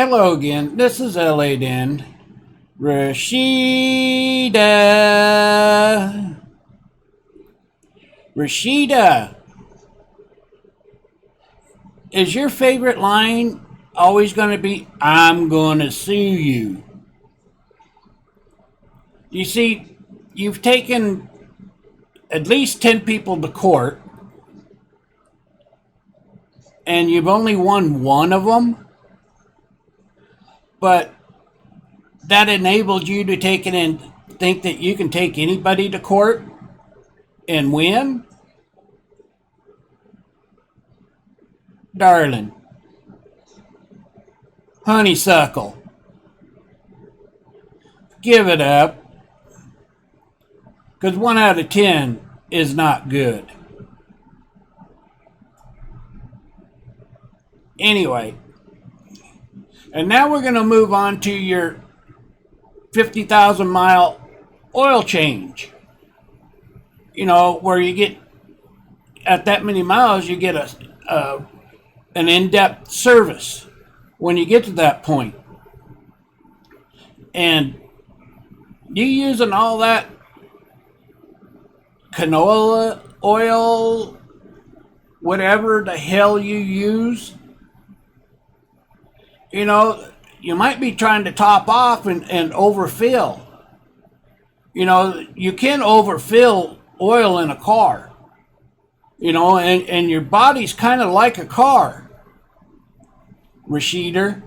Hello again. This is LA Den. Rashida. Rashida, is your favorite line always going to be, I'm going to sue you? You see, you've taken at least 10 people to court, and you've only won one of them, but that enabled you to take it and think that you can take anybody to court and win? Darling, honeysuckle, give it up, because 1 out of 10 is not good. Anyway, and now we're going to move on to your 50,000 mile oil change. You know, where you get, at that many miles, you get an in-depth service when you get to that point. And you using all that canola oil, whatever the hell you use, you know, you might be trying to top off and overfill. You know, you can overfill oil in a car, you know, and your body's kind of like a car, Rashida.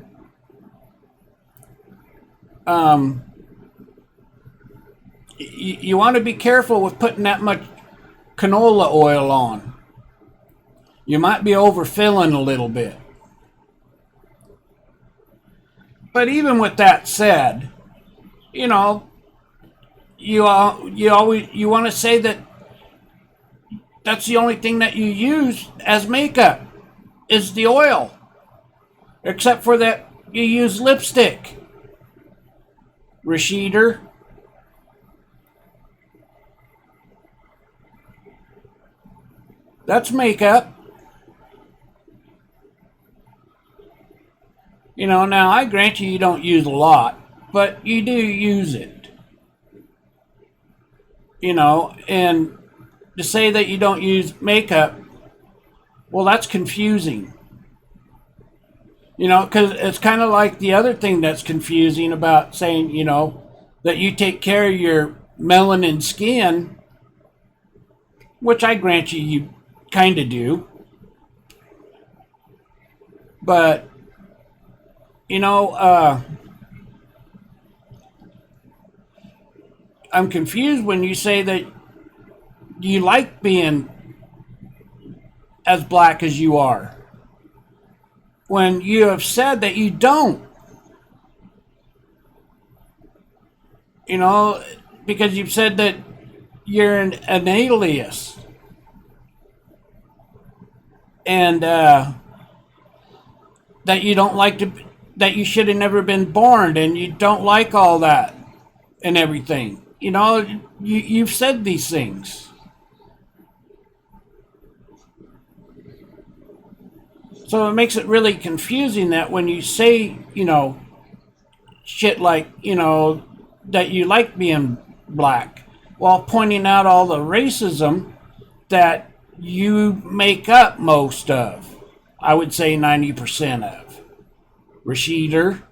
You want to be careful with putting that much canola oil on. You might be overfilling a little bit. But even with that said, you know, you want to say that that's the only thing that you use as makeup is the oil, except for that you use lipstick, Rashida. That's makeup. You know, now I grant you don't use a lot, but you do use it. You know, and to say that you don't use makeup, well, that's confusing. You know, because it's kind of like the other thing that's confusing about saying, you know, that you take care of your melanin skin, which I grant you kind of do. But, you know, I'm confused when you say that you like being as black as you are, when you have said that you don't. You know, because you've said that you're an alias. And that you don't like to, that you should have never been born, and you don't like all that and everything. You know, you've said these things. So it makes it really confusing that when you say, you know, shit like, you know, that you like being black, while pointing out all the racism that you make up most of. I would say 90% of. Rashida.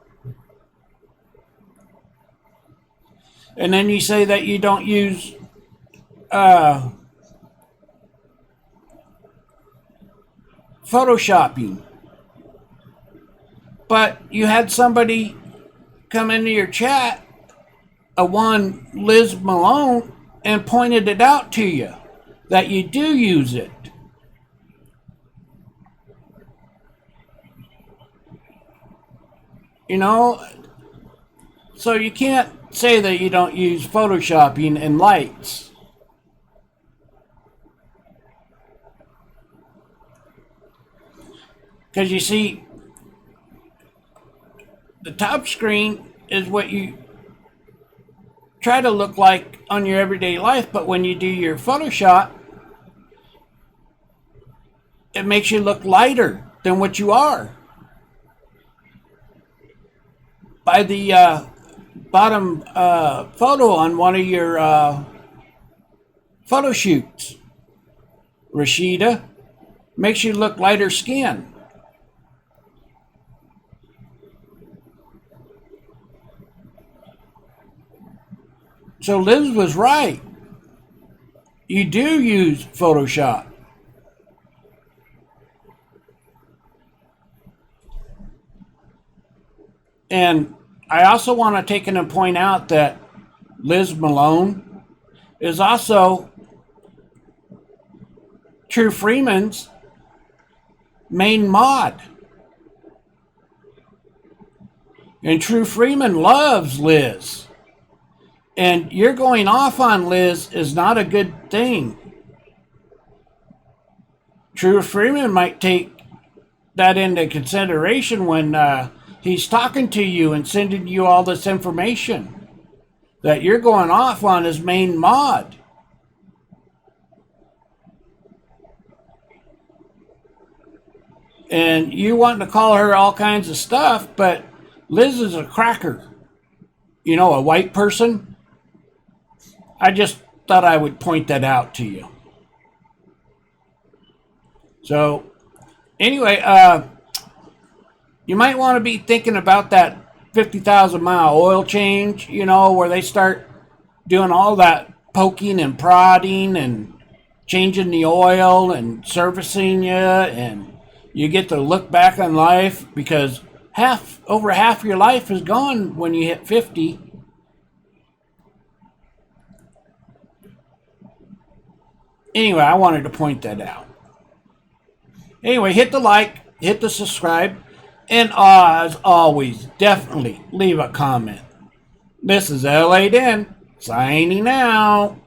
And then you say that you don't use photoshopping. But you had somebody come into your chat, a one Liz Malone, and pointed it out to you that you do use it. You know, so you can't say that you don't use photoshopping and lights. Because you see, the top screen is what you try to look like on your everyday life, but when you do your Photoshop, it makes you look lighter than what you are. by the bottom photo on one of your photo shoots. Rashida, makes you look lighter skinned. So Liz was right. You do use Photoshop. And I also want to take in and point out that Liz Malone is also True Freeman's main mod. And True Freeman loves Liz. And you're going off on Liz is not a good thing. True Freeman might take that into consideration when he's talking to you and sending you all this information that you're going off on his main mod. And you wanting to call her all kinds of stuff, but Liz is a cracker. You know, a white person. I just thought I would point that out to you. So, anyway, you might want to be thinking about that 50,000 mile oil change, you know, where they start doing all that poking and prodding and changing the oil and servicing you, and you get to look back on life because over half your life is gone when you hit 50. Anyway, I wanted to point that out. Anyway, hit the like, hit the subscribe, and as always, definitely leave a comment. This is LA Den, signing out.